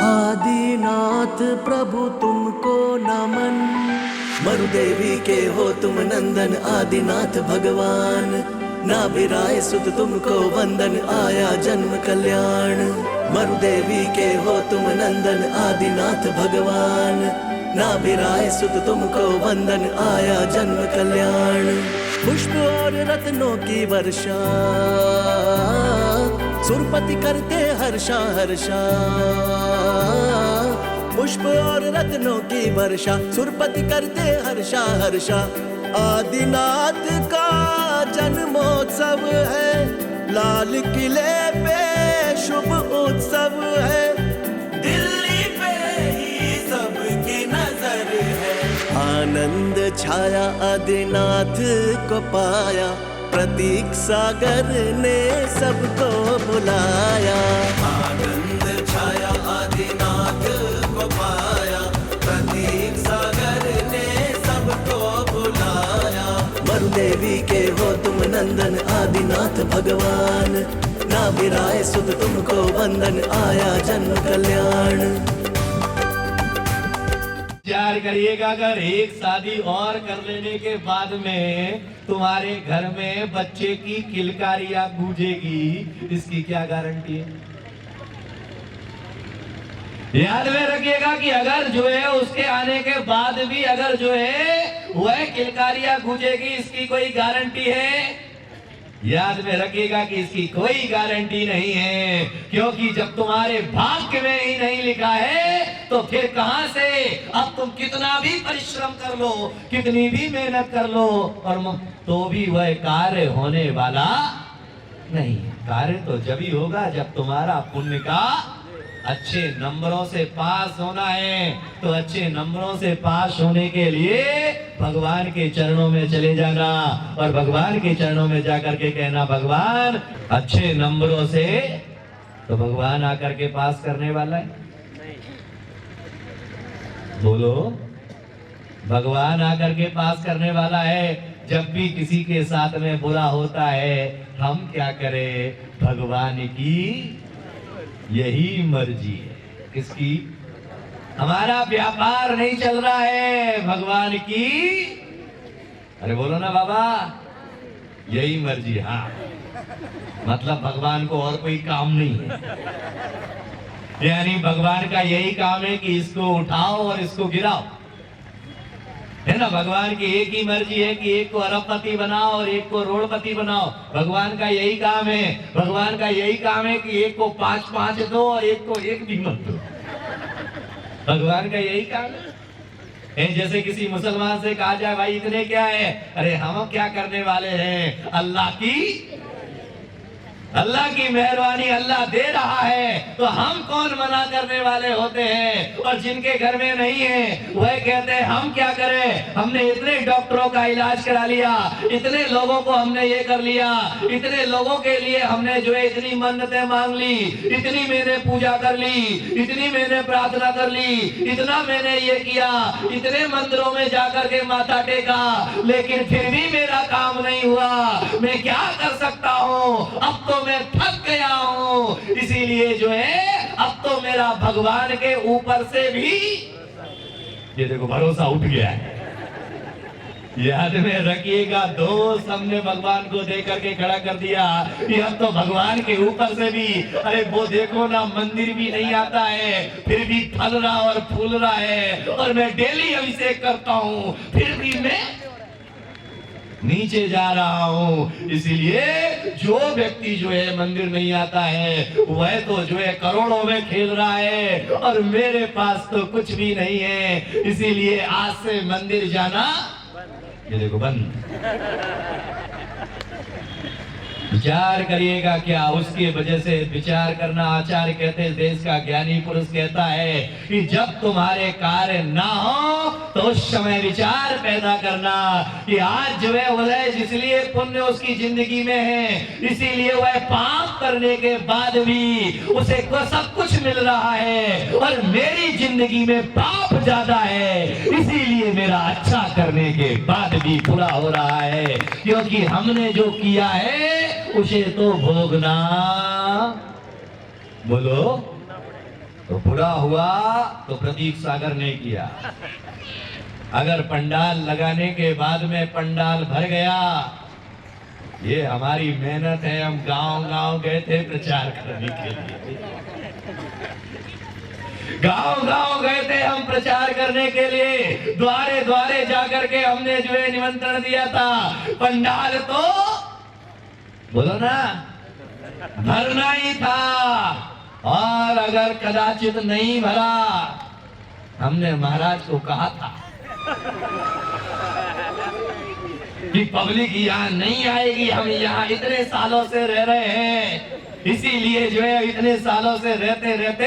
आदिनाथ प्रभु तुमको नमन। मरुदेवी के हो तुम नंदन आदिनाथ भगवान। नाभिराय सुत तुमको वंदन आया जन्म कल्याण। मरुदेवी के हो तुम नंदन आदिनाथ भगवान। नाभिराय सुत तुमको वंदन आया जन्म कल्याण। पुष्प और रत्नों की वर्षा सुरपति करते हर्षा हर्षा। पुष्प और रत्नों की वर्षा सुरपति करते हर्षा हर्षा। आदिनाथ का जन्मोत्सव है, लाल किले पे शुभ उत्सव है। दिल्ली पे ही सबकी नजर है। आनंद छाया आदिनाथ को पाया, प्रतीक सागर ने सबको बुलाया। आनंद छाया आदिनाथ को पाया, प्रतीक सागर ने सबको बुलाया। मरुदेवी के हो तुम नंदन आदिनाथ भगवान। नाभिराय सुत तुमको वंदन आया जन्म कल्याण। विचार करिएगा, अगर एक शादी और कर लेने के बाद में तुम्हारे घर में बच्चे की किलकारियां गूंजेगी, इसकी क्या गारंटी है? याद में रखिएगा कि अगर जो है उसके आने के बाद भी अगर जो है वह किलकारियां गूंजेगी, इसकी कोई गारंटी है? याद में रखिएगा कि इसकी कोई गारंटी नहीं है, क्योंकि जब तुम्हारे भाग्य में ही नहीं लिखा है तो फिर कहां से? अब तुम कितना भी परिश्रम कर लो, कितनी भी मेहनत कर लो, और तो भी वह कार्य होने वाला नहीं। कार्य तो जब ही होगा जब तुम्हारा पुण्य का अच्छे नंबरों से पास होना है। तो अच्छे नंबरों से पास होने के लिए भगवान के चरणों में चले जाना, और भगवान के चरणों में जाकर के कहना, भगवान अच्छे नंबरों से। तो भगवान आकर के पास करने वाला है? बोलो, भगवान आकर के पास करने वाला है। जब भी किसी के साथ में बुरा होता है, हम क्या करें? भगवान की यही मर्जी है। किसकी? हमारा व्यापार नहीं चल रहा है, भगवान की, अरे बोलो ना बाबा, यही मर्जी। हाँ, मतलब भगवान को और कोई काम नहीं है। यानी भगवान का यही काम है कि इसको उठाओ और इसको गिराओ, है ना। भगवान की एक ही मर्जी है कि एक को अरबपति बनाओ और एक को रोडपति बनाओ। भगवान का यही काम है। भगवान का यही काम है कि एक को 5-5 दो और एक को एक भी मत दो। भगवान का यही काम है। जैसे किसी मुसलमान से कहा जाए, भाई इतने क्या है? अरे हम क्या करने वाले हैं? अल्लाह की मेहरबानी, अल्लाह दे रहा है तो हम कौन मना करने वाले होते हैं। और जिनके घर में नहीं है वह कहते हैं हम क्या करें, हमने इतने डॉक्टरों का इलाज करा लिया, इतने लोगों को हमने ये कर लिया, इतने लोगों के लिए हमने जो है इतनी मन्नतें मांग ली, इतनी मैंने पूजा कर ली, इतनी मैंने प्रार्थना कर ली, इतना मैंने ये किया, इतने मंदिरों में जाकर के माथा टेका, लेकिन फिर भी मेरा काम नहीं हुआ। मैं क्या कर सकता हूँ? अब तो मैं थक गया हूं। इसीलिए जो है अब तो मेरा भगवान के ऊपर से भी ये देखो भरोसा उठ गया है। याद में रखिएगा, दोस्त हमने भगवान को देख करके खड़ा कर दिया कि अब तो भगवान के ऊपर से भी, अरे वो देखो ना, मंदिर भी नहीं आता है फिर भी फल रहा और फूल रहा है, और मैं डेली अभिषेक करता हूं फिर भी मैं नीचे जा रहा हूं। इसीलिए जो व्यक्ति जो है मंदिर नहीं आता है वह तो जो है करोड़ों में खेल रहा है, और मेरे पास तो कुछ भी नहीं है। इसीलिए आज से मंदिर जाना ये देखो बंद। विचार करिएगा क्या? उसकी वजह से विचार करना, आचार्य कहते हैं, देश का ज्ञानी पुरुष कहता है कि जब तुम्हारे कार्य ना हो तो उस समय विचार पैदा करना कि आज जो है वह जिसलिए पुण्य उसकी जिंदगी में है, इसीलिए वह पाप करने के बाद भी उसे सब कुछ मिल रहा है, और मेरी जिंदगी में पाप ज्यादा है, इसीलिए मेरा अच्छा करने के बाद भी बुरा हो रहा है, क्योंकि हमने जो किया है उसे तो भोगना। बोलो, तो बुरा हुआ तो प्रतीक सागर ने किया। अगर पंडाल लगाने के बाद में पंडाल भर गया, ये हमारी मेहनत है। हम गांव-गांव गए थे प्रचार करने के लिए, गांव-गांव गए थे हम प्रचार करने के लिए, द्वारे द्वारे जाकर के हमने जो है निमंत्रण दिया था। पंडाल तो बोलो ना भरना ही था, और अगर कदाचित नहीं भरा, हमने महाराज को कहा था कि पब्लिक यहाँ नहीं आएगी, हम यहाँ इतने सालों से रह रहे हैं, इसीलिए जो है इतने सालों से रहते रहते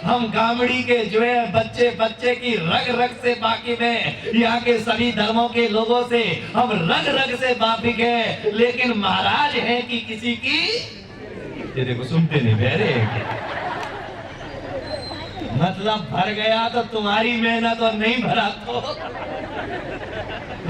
हम गामड़ी के जो है बच्चे बच्चे की रग रग से वाकिफ है, यहाँ के सभी धर्मों के लोगों से हम रग रग से वाकिफ है। लेकिन महाराज है कि किसी की, ये देखो सुनते नहीं बहरे मतलब भर गया तो तुम्हारी मेहनत, और नहीं भरा तो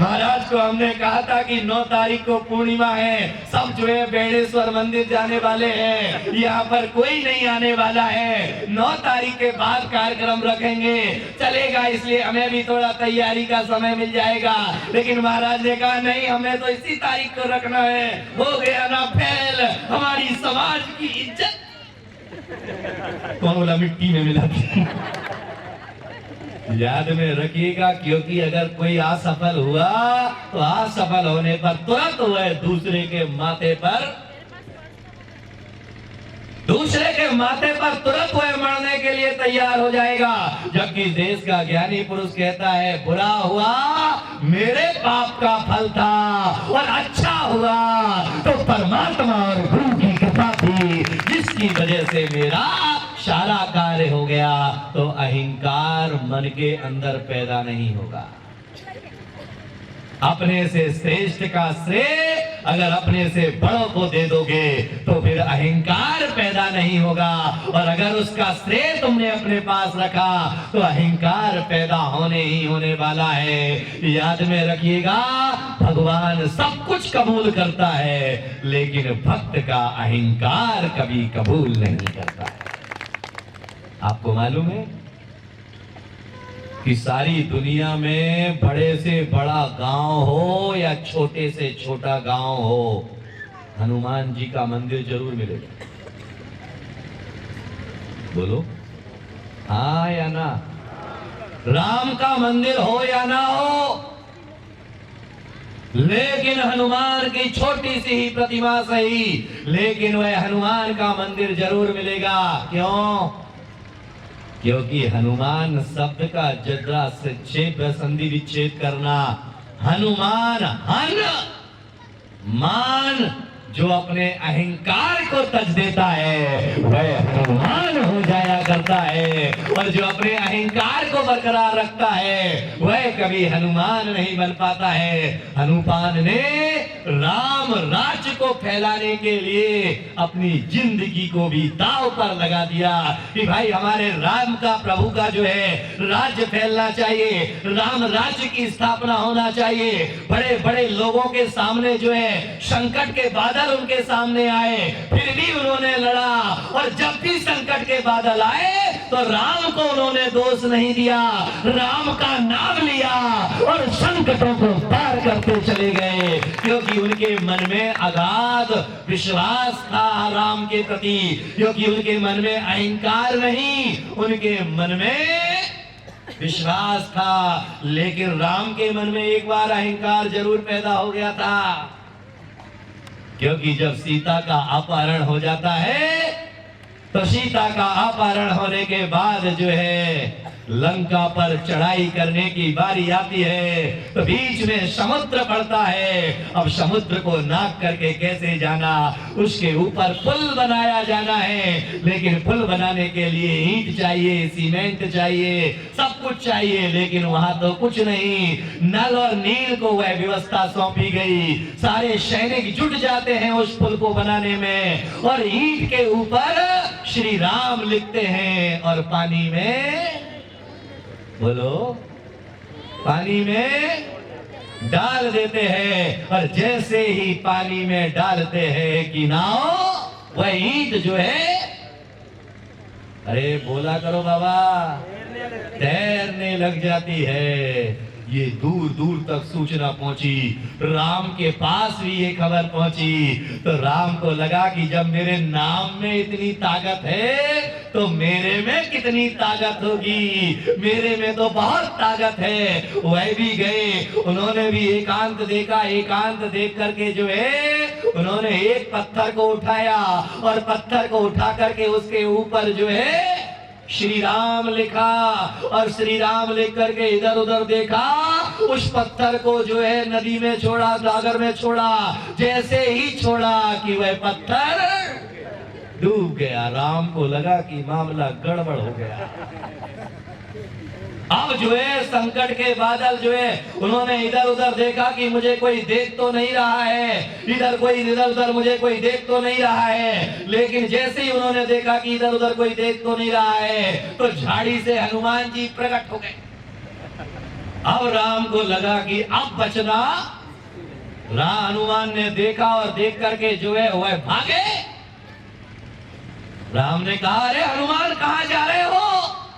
महाराज को हमने कहा था कि 9 तारीख को पूर्णिमा है, सब जो है बेणेश्वर मंदिर जाने वाले हैं, यहाँ पर कोई नहीं आने वाला है, 9 तारीख के बाद कार्यक्रम रखेंगे, चलेगा, इसलिए हमें भी थोड़ा तैयारी का समय मिल जाएगा। लेकिन महाराज ने कहा नहीं, हमें तो इसी तारीख को रखना है। हो गया ना फैल हमारी समाज की इज्जत। कौन बोला मिट्टी में मिला? याद में रखिएगा, क्योंकि अगर कोई असफल हुआ तो असफल होने पर तुरंत वह दूसरे के माथे पर तुरंत वह मरने के लिए तैयार हो जाएगा। जबकि देश का ज्ञानी पुरुष कहता है, बुरा हुआ मेरे पाप का फल था, और अच्छा हुआ तो परमात्मा और गुरु की कृपा थी, जिसकी वजह से मेरा सारा कार्य हो गया। तो अहंकार मन के अंदर पैदा नहीं होगा। अपने से श्रेष्ठ का श्रेय अगर अपने से बड़ों को दे दोगे तो फिर अहंकार पैदा नहीं होगा, और अगर उसका श्रेय तुमने अपने पास रखा तो अहंकार पैदा होने ही होने वाला है। याद में रखिएगा, भगवान सब कुछ कबूल करता है, लेकिन भक्त का अहंकार कभी कबूल नहीं करता है। आपको मालूम है कि सारी दुनिया में बड़े से बड़ा गांव हो या छोटे से छोटा गांव हो, हनुमान जी का मंदिर जरूर मिलेगा। बोलो हाँ या ना? राम का मंदिर हो या ना हो, लेकिन हनुमान की छोटी सी ही प्रतिमा सही, लेकिन वह हनुमान का मंदिर जरूर मिलेगा। क्यों? क्योंकि हनुमान शब्द का जरा से छेद संधि विच्छेद करना, हनुमान हन मान, जो अपने अहंकार को तज देता है वह हनुमान हो जाया करता है, और जो अपने अहंकार को बरकरार रखता है वह कभी हनुमान नहीं बन पाता है। हनुमान ने राम राज्य को फैलाने के लिए अपनी जिंदगी को भी दांव पर लगा दिया कि भाई हमारे राम का, प्रभु का जो है राज्य फैलना चाहिए, राम राज्य की स्थापना होना चाहिए। बड़े बड़े लोगों के सामने जो है संकट के बादल उनके सामने आए, फिर भी उन्होंने लड़ा, और जब भी संकट के बादल आए तो राम को उन्होंने दोष नहीं दिया, राम का नाम लिया और संकटों को पार करते चले गए, क्योंकि उनके मन में अगाध विश्वास था राम के प्रति, क्योंकि उनके मन में अहंकार नहीं, उनके मन में विश्वास था। लेकिन राम के मन में एक बार अहंकार जरूर पैदा हो गया था, क्योंकि जब सीता का अपहरण हो जाता है तो सीता का अपहरण होने के बाद जो है लंका पर चढ़ाई करने की बारी आती है, तो बीच में समुद्र पड़ता है। अब समुद्र को नाप करके कैसे जाना, उसके ऊपर पुल बनाया जाना है, लेकिन पुल बनाने के लिए ईंट चाहिए, सीमेंट चाहिए, सब कुछ चाहिए, लेकिन वहां तो कुछ नहीं। नल और नील को वह व्यवस्था सौंपी गई, सारे सैनिक जुट जाते हैं उस पुल को बनाने में, और ईंट के ऊपर श्री राम लिखते हैं, और पानी में, बोलो, पानी में डाल देते हैं। और जैसे ही पानी में डालते हैं कि नाव, वह ईंट जो है अरे बोला करो बाबा, तैरने लग जाती है। ये दूर दूर तक सूचना पहुंची, राम के पास भी ये खबर पहुंची। तो राम को लगा कि जब मेरे नाम में इतनी ताकत है तो मेरे में कितनी ताकत होगी, मेरे में तो बहुत ताकत है। वह भी गए, उन्होंने भी एकांत देखा। एकांत देख करके जो है उन्होंने एक पत्थर को उठाया और पत्थर को उठा करके उसके ऊपर जो है श्री राम लिखा। और श्री राम लिख करके इधर उधर देखा, उस पत्थर को जो है नदी में छोड़ा, सागर में छोड़ा। जैसे ही छोड़ा कि वह पत्थर डूब गया। राम को लगा कि मामला गड़बड़ हो गया। अब जो है संकट के बादल जो है उन्होंने इधर उधर देखा कि मुझे कोई देख तो नहीं रहा है, इधर उधर मुझे कोई देख तो नहीं रहा है। लेकिन जैसे ही उन्होंने देखा कि इधर उधर कोई देख तो नहीं रहा है तो झाड़ी से हनुमान जी प्रकट हो गए। अब राम को लगा कि अब बचना। हनुमान ने देखा और देख करके जो है वह भागे। राम ने कहा, अरे हनुमान कहाँ जा रहे हो?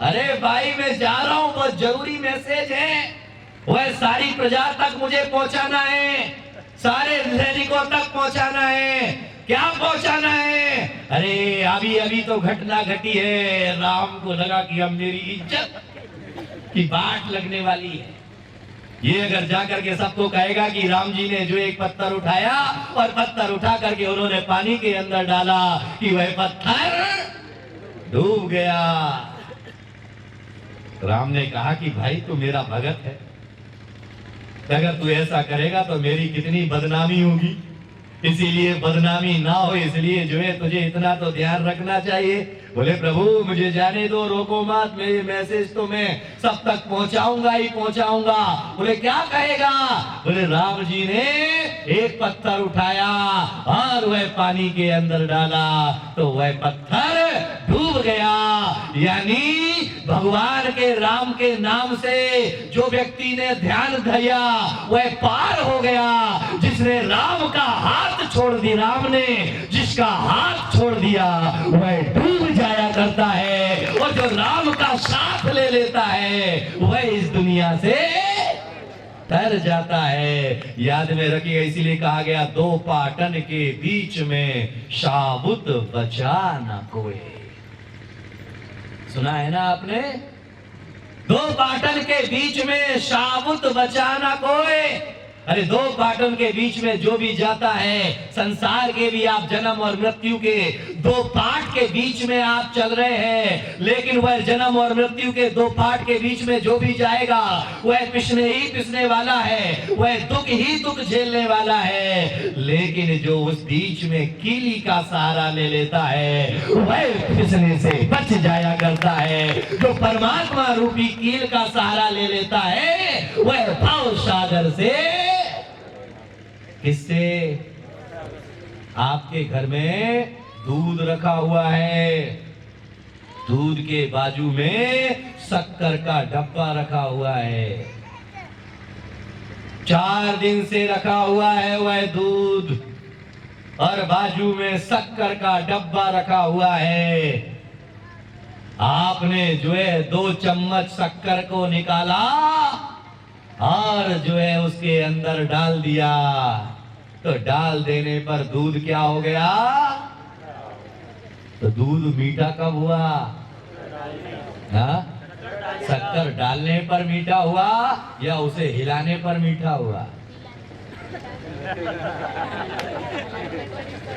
अरे भाई मैं जा रहा हूं, बहुत जरूरी मैसेज है, वह सारी प्रजा तक मुझे पहुंचाना है, सारे सैनिकों तक पहुंचाना है। क्या पहुंचाना है? अरे अभी अभी तो घटना घटी है। राम को लगा कि अब मेरी इज्जत की बाट लगने वाली है। ये अगर जाकर के सबको कहेगा कि राम जी ने जो एक पत्थर उठाया और पत्थर उठा करके उन्होंने पानी के अंदर डाला कि वह पत्थर डूब गया। राम ने कहा कि भाई तू मेरा भगत है, अगर तू ऐसा करेगा तो मेरी कितनी बदनामी होगी, इसीलिए बदनामी ना हो इसलिए जो है तुझे इतना तो ध्यान रखना चाहिए। बोले प्रभु मुझे जाने दो, रोको मत, मेरी मैसेज तो मैं सब तक पहुंचाऊंगा ही पहुंचाऊंगा। बोले क्या कहेगा? बोले राम जी ने एक पत्थर उठाया और वह पानी के अंदर डाला तो वह पत्थर डूब गया। यानी भगवान के राम के नाम से जो व्यक्ति ने ध्यान दिया वह पार हो गया। जिसने राम का हाथ छोड़ दिया, राम ने जिसका हाथ छोड़ दिया वह डूब जाया करता है, और जो राम का साथ ले लेता है वह इस दुनिया से तर जाता है। याद में रखिएगा, इसीलिए कहा गया दो पाटन के बीच में शाबुत बचा न कोई। सुना है ना आपने? दो पाटन के बीच में शाबुत बचा न कोई। अरे दो पाटन के बीच में जो भी जाता है, संसार के भी आप जन्म और मृत्यु के दो पाट के बीच में आप चल रहे हैं, लेकिन वह जन्म और मृत्यु के दो पाट के बीच में जो भी जाएगा वह पिसने ही पिसने वाला है, वह दुख ही दुख झेलने वाला है। लेकिन जो उस बीच में कीली का सहारा ले लेता है वह पिसने से बच जाया करता है। जो परमात्मा रूपी कील का सहारा ले लेता है वह भव सागर से। किससे? आपके घर में दूध रखा हुआ है, दूध के बाजू में शक्कर का डब्बा रखा हुआ है, 4 दिन से रखा हुआ है वह दूध, और बाजू में शक्कर का डब्बा रखा हुआ है। आपने जो है 2 चम्मच शक्कर को निकाला और जो है उसके अंदर डाल दिया, तो डाल देने पर दूध क्या हो गया? तो दूध मीठा कब हुआ? हाँ? शक्कर डालने पर मीठा हुआ या उसे हिलाने पर मीठा हुआ?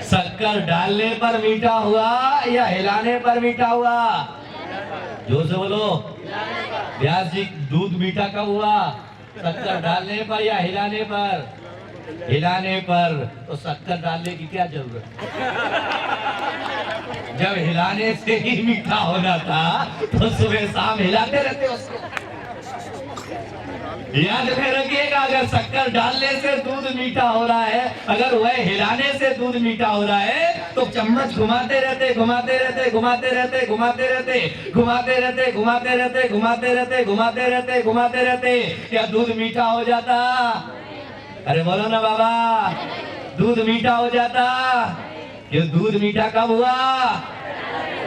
शक्कर डालने पर मीठा हुआ या हिलाने पर मीठा हुआ? जोर से बोलो। व्यास जी, दूध मीठा कब हुआ? शक्कर डालने पर या हिलाने पर? हिलाने पर। तो शक्कर डालने की क्या जरूरत? जब हिलाने से ही मीठा होना था तो सुबह शाम हिलाते रहते उसको। याद में रखिएगा, अगर शक्कर डालने से दूध मीठा हो रहा है, अगर वह हिलाने से दूध मीठा हो रहा है, तो चम्मच घुमाते रहते घुमाते रहते घुमाते रहते घुमाते रहते घुमाते रहते घुमाते रहते घुमाते रहते घुमाते रहते घुमाते रहते, क्या दूध मीठा हो जाता? अरे बोलो ना बाबा, दूध मीठा हो जाता? ये दूध मीठा कब हुआ?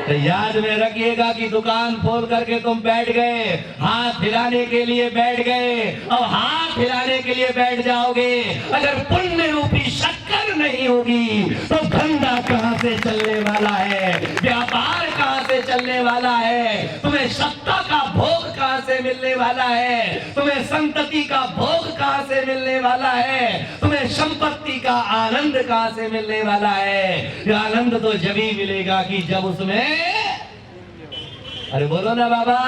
तो याद में रखिएगा कि दुकान खोल करके तुम बैठ गए, हाथ हिलाने के लिए बैठ गए, अब हाथ हिलाने के लिए बैठ जाओगे, अगर पुण्य रूपी शक्कर नहीं होगी तो धंधा कहां से चलने वाला है, व्यापार कहां से चलने वाला है, तुम्हें सत्ता का भोग कहां से मिलने वाला है, तुम्हें संतति का भोग कहां से मिलने वाला है, तुम्हें संपत्ति का आनंद कहां से मिलने वाला है। ये आनंद तो जब ही मिलेगा कि जब उसमें, अरे बोलो ना बाबा,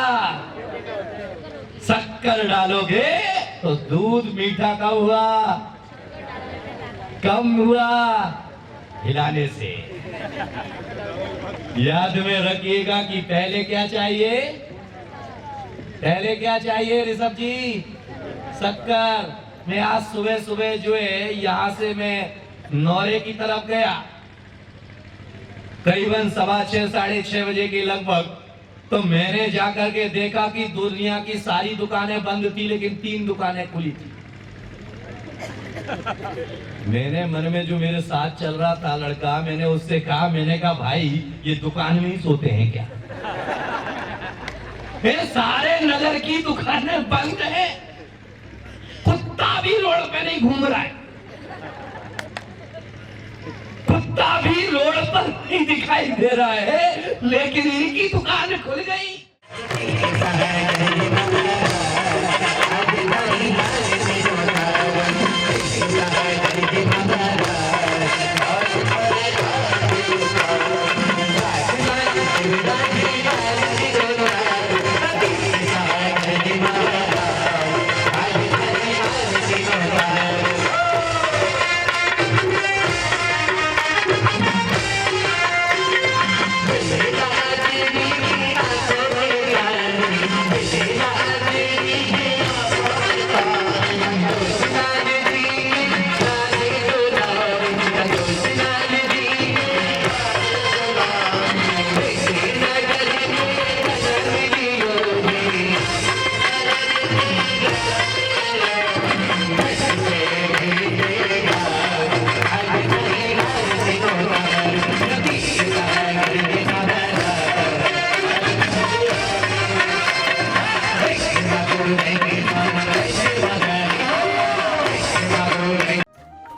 शक्कर डालोगे तो दूध मीठा कब हुआ, कम हुआ, हिलाने से। याद में रखिएगा कि पहले क्या चाहिए, पहले क्या चाहिए ऋषभ जी, शक्कर। मैं आज सुबह सुबह जो है यहां से मैं नौरे की तरफ गया, करीबन 6:15 साढ़े 6 बजे के लगभग, तो मैंने जाकर के देखा कि दुनिया की सारी दुकानें बंद थी लेकिन 3 दुकानें खुली थी। मैंने मन में जो मेरे साथ चल रहा था लड़का, मैंने उससे कहा, मैंने कहा भाई ये दुकान में ही सोते हैं क्या? ये सारे नगर की दुकानें बंद हैं, कुत्ता भी रोड पे नहीं घूम रहा है, कुत्ता भी रोड पर नहीं दिखाई दे रहा है, लेकिन इनकी दुकान खुल गई।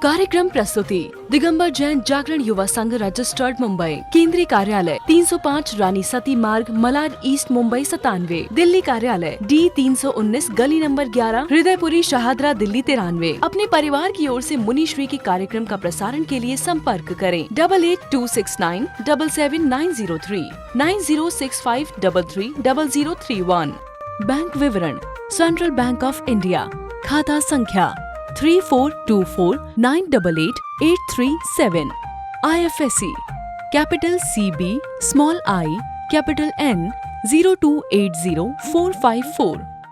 कार्यक्रम प्रस्तुति दिगंबर जैन जागरण युवा संघ रजिस्टर्ड मुंबई, केंद्रीय कार्यालय 305 रानी सती मार्ग, मलाड ईस्ट, मुंबई 97। दिल्ली कार्यालय D319 गली नंबर 11, हृदयपुरी, शाहदरा, दिल्ली 93। अपने परिवार की ओर से मुनिश्री के कार्यक्रम का प्रसारण के लिए संपर्क करें 882697 77903 9065330031। बैंक विवरण सेंट्रल बैंक ऑफ इंडिया, खाता संख्या 3424988837। IFSC capital CB, small I, capital N 0280454।